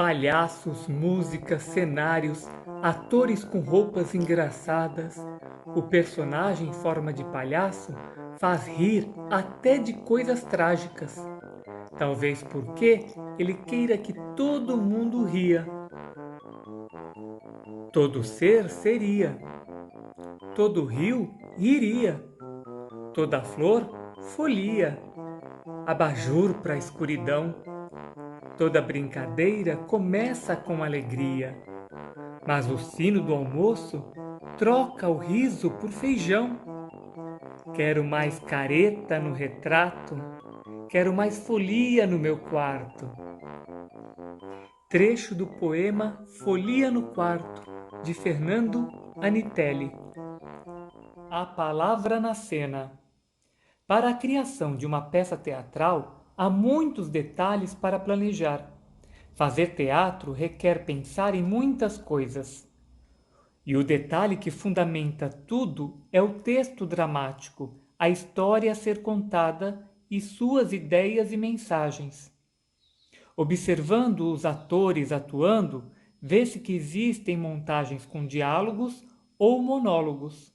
Palhaços, músicas, cenários, atores com roupas engraçadas. O personagem em forma de palhaço faz rir até de coisas trágicas. Talvez porque ele queira que todo mundo ria. Todo ser seria. Todo rio riria. Toda flor folia. Abajur para a escuridão. Toda brincadeira começa com alegria, mas o sino do almoço troca o riso por feijão. Quero mais careta no retrato, quero mais folia no meu quarto. Trecho do poema Folia no Quarto, de Fernando Anitelli. A palavra na cena. Para a criação de uma peça teatral, há muitos detalhes para planejar. Fazer teatro requer pensar em muitas coisas. E o detalhe que fundamenta tudo é o texto dramático, a história a ser contada e suas ideias e mensagens. Observando os atores atuando, vê-se que existem montagens com diálogos ou monólogos.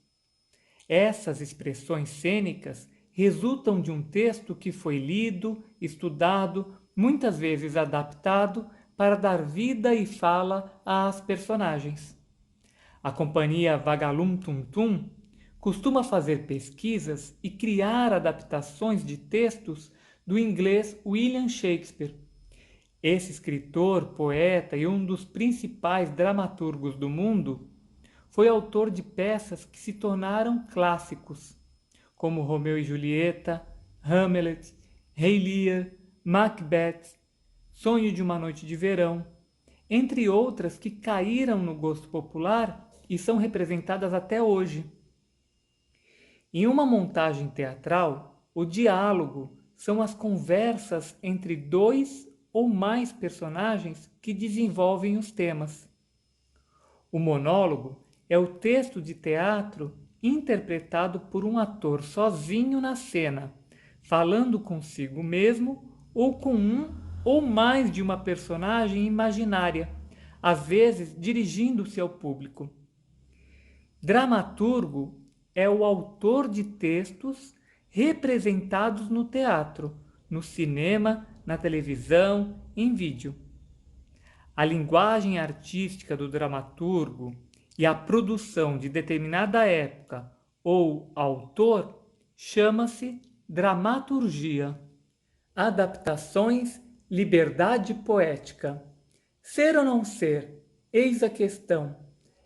Essas expressões cênicas resultam de um texto que foi lido, estudado, muitas vezes adaptado para dar vida e fala às personagens. A companhia Vagalum Tum Tum costuma fazer pesquisas e criar adaptações de textos do inglês William Shakespeare. Esse escritor, poeta e um dos principais dramaturgos do mundo foi autor de peças que se tornaram clássicos, como Romeu e Julieta, Hamlet, Rei Lear, Macbeth, Sonho de uma Noite de Verão, entre outras que caíram no gosto popular e são representadas até hoje. Em uma montagem teatral, o diálogo são as conversas entre dois ou mais personagens que desenvolvem os temas. O monólogo é o texto de teatro interpretado por um ator sozinho na cena, falando consigo mesmo ou com um ou mais de uma personagem imaginária, às vezes dirigindo-se ao público. Dramaturgo é o autor de textos representados no teatro, no cinema, na televisão, em vídeo. A linguagem artística do dramaturgo e a produção de determinada época ou autor chama-se dramaturgia. Adaptações, liberdade poética. Ser ou não ser? Eis a questão.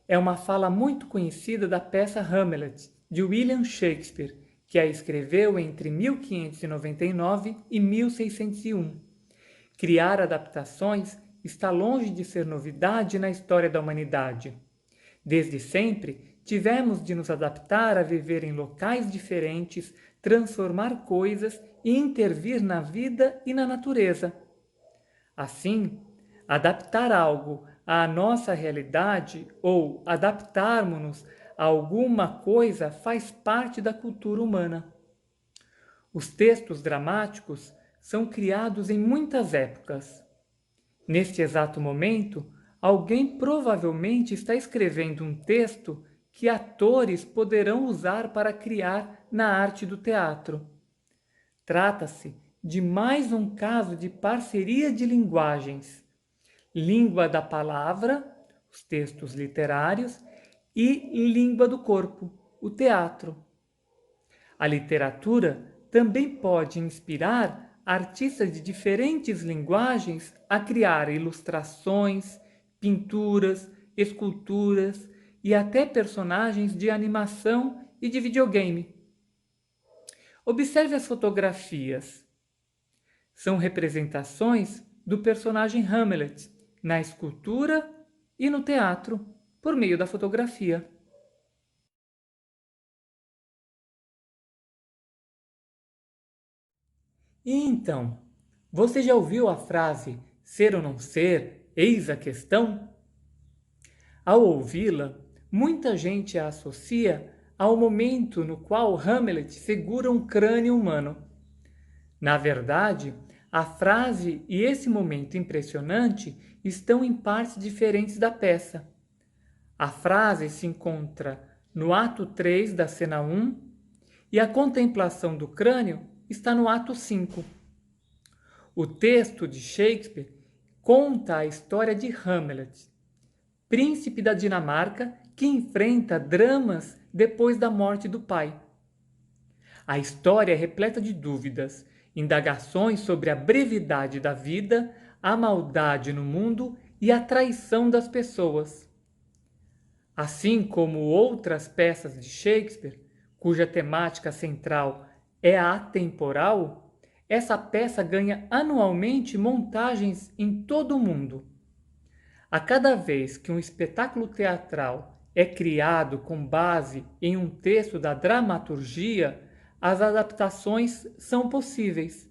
É uma fala muito conhecida da peça Hamlet, de William Shakespeare, que a escreveu entre 1599 e 1601. Criar adaptações está longe de ser novidade na história da humanidade. Desde sempre, tivemos de nos adaptar a viver em locais diferentes, transformar coisas e intervir na vida e na natureza. Assim, adaptar algo à nossa realidade ou adaptarmos-nos a alguma coisa faz parte da cultura humana. Os textos dramáticos são criados em muitas épocas. Neste exato momento, alguém provavelmente está escrevendo um texto que atores poderão usar para criar na arte do teatro. Trata-se de mais um caso de parceria de linguagens, língua da palavra, os textos literários, e língua do corpo, o teatro. A literatura também pode inspirar artistas de diferentes linguagens a criar ilustrações, pinturas, esculturas e até personagens de animação e de videogame. Observe as fotografias. São representações do personagem Hamlet na escultura e no teatro por meio da fotografia. E então, você já ouviu a frase ser ou não ser, eis a questão? Ao ouvi-la, muita gente a associa ao momento no qual Hamlet segura um crânio humano. Na verdade, A frase e esse momento impressionante estão em partes diferentes da peça. A frase se encontra no ato 3 da cena 1 e a contemplação do crânio está no ato 5. O texto de Shakespeare conta a história de Hamlet, príncipe da Dinamarca que enfrenta dramas depois da morte do pai. A história é repleta de dúvidas, indagações sobre a brevidade da vida, a maldade no mundo e a traição das pessoas. Assim como outras peças de Shakespeare, cuja temática central é atemporal, essa peça ganha anualmente montagens em todo o mundo. A cada vez que um espetáculo teatral é criado com base em um texto da dramaturgia, as adaptações são possíveis.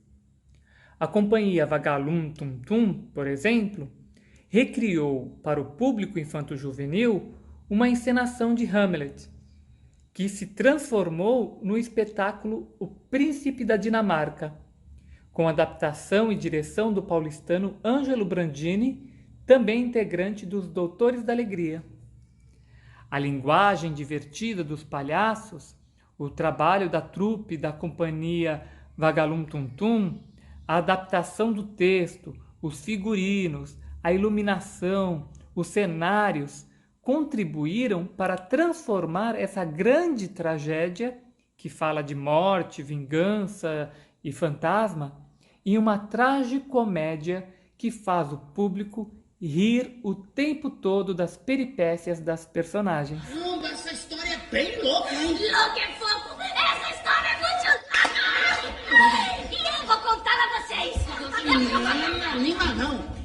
A companhia Vagalum Tum Tum, por exemplo, recriou para o público infanto-juvenil uma encenação de Hamlet, que se transformou no espetáculo O Príncipe da Dinamarca, com adaptação e direção do paulistano Ângelo Brandini, também integrante dos Doutores da Alegria. A linguagem divertida dos palhaços, o trabalho da trupe da companhia Vagalum Tum Tum, a adaptação do texto, os figurinos, a iluminação, os cenários contribuíram para transformar essa grande tragédia, que fala de morte, vingança e fantasma, em uma tragicomédia que faz o público rir o tempo todo das peripécias das personagens. Caramba, essa história é bem louca, hein? Louca é fogo! Essa história é muito louca! E eu vou contar a vocês! Não anima não.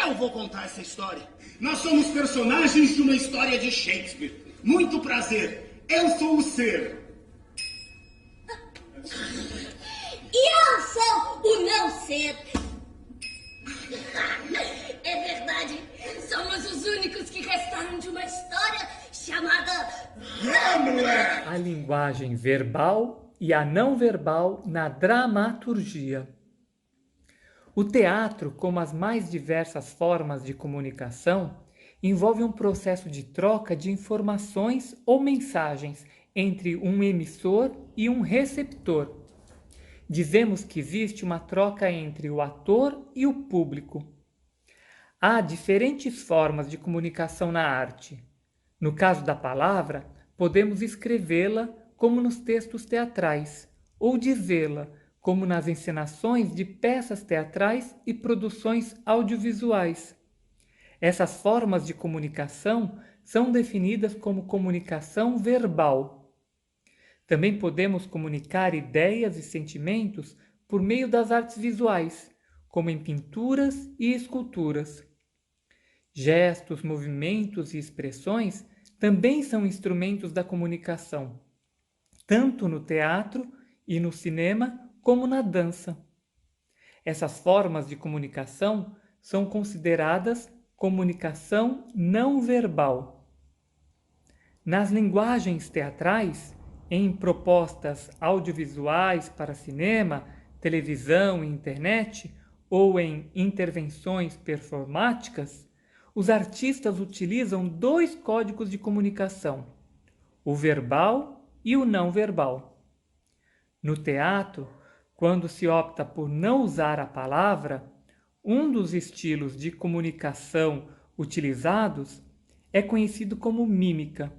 Eu vou contar essa história. Nós somos personagens de uma história de Shakespeare. Muito prazer. Eu sou o ser. E eu sou o não ser! É verdade, somos os únicos que restaram de uma história chamada Hamlet! A linguagem verbal e a não verbal na dramaturgia. O teatro, como as mais diversas formas de comunicação, envolve um processo de troca de informações ou mensagens entre um emissor e um receptor. Dizemos que existe uma troca entre o ator e o público. Há diferentes formas de comunicação na arte. No caso da palavra, podemos escrevê-la como nos textos teatrais, ou dizê-la como nas encenações de peças teatrais e produções audiovisuais. Essas formas de comunicação são definidas como comunicação verbal. Também podemos comunicar ideias e sentimentos por meio das artes visuais, como em pinturas e esculturas. Gestos, movimentos e expressões também são instrumentos da comunicação, tanto no teatro e no cinema como na dança. Essas formas de comunicação são consideradas comunicação não verbal. Nas linguagens teatrais, em propostas audiovisuais para cinema, televisão e internet, ou em intervenções performáticas, os artistas utilizam dois códigos de comunicação, o verbal e o não verbal. No teatro, quando se opta por não usar a palavra, um dos estilos de comunicação utilizados é conhecido como mímica,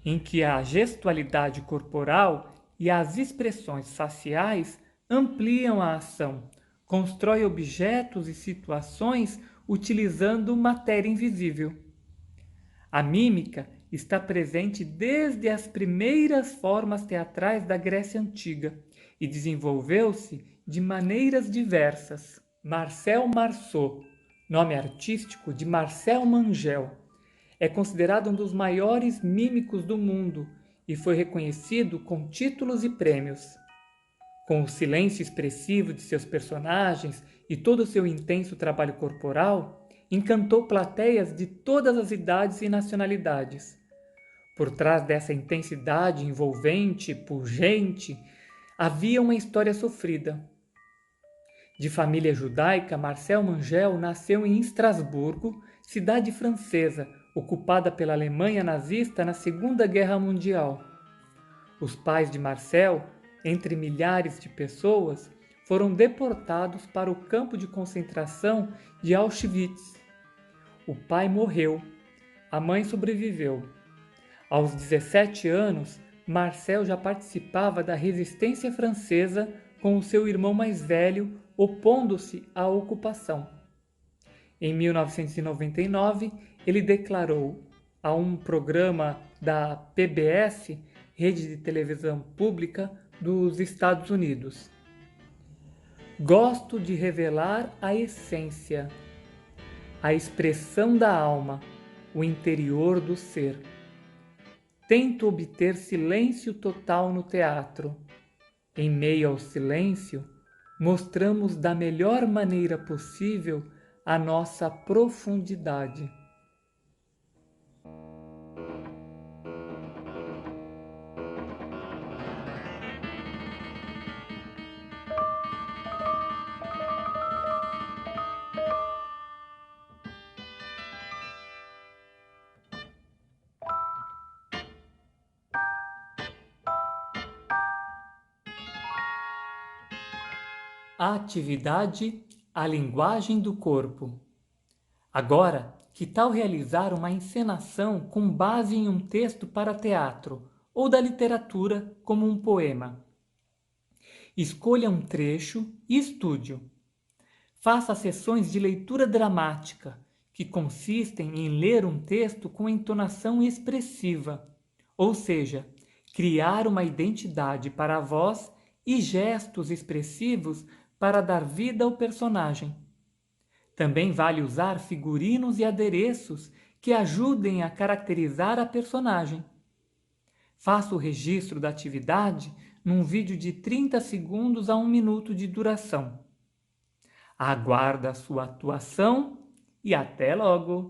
em que a gestualidade corporal e as expressões faciais ampliam a ação, constrói objetos e situações utilizando matéria invisível. A mímica está presente desde as primeiras formas teatrais da Grécia Antiga e desenvolveu-se de maneiras diversas. Marcel Marceau, nome artístico de Marcel Mangel, é considerado um dos maiores mímicos do mundo e foi reconhecido com títulos e prêmios. Com o silêncio expressivo de seus personagens e todo o seu intenso trabalho corporal, encantou plateias de todas as idades e nacionalidades. Por trás dessa intensidade envolvente, pungente, havia uma história sofrida. De família judaica, Marcel Mangel nasceu em Estrasburgo, cidade francesa, ocupada pela Alemanha nazista na Segunda Guerra Mundial. Os pais de Marcel, entre milhares de pessoas, foram deportados para o campo de concentração de Auschwitz. O pai morreu, a mãe sobreviveu. Aos 17 anos, Marcel já participava da resistência francesa com o seu irmão mais velho, opondo-se à ocupação. Em 1999, ele declarou a um programa da PBS, Rede de Televisão Pública dos Estados Unidos: "Gosto de revelar a essência, a expressão da alma, o interior do ser. Tento obter silêncio total no teatro. Em meio ao silêncio, mostramos da melhor maneira possível a nossa profundidade." A atividade, a linguagem do corpo. Agora, que tal realizar uma encenação com base em um texto para teatro ou da literatura como um poema? Escolha um trecho e estude-o. Faça sessões de leitura dramática, que consistem em ler um texto com entonação expressiva, ou seja, criar uma identidade para a voz e gestos expressivos para dar vida ao personagem. Também vale usar figurinos e adereços que ajudem a caracterizar a personagem. Faça o registro da atividade num vídeo de 30 segundos a 1 minuto de duração. Aguardo a sua atuação e até logo!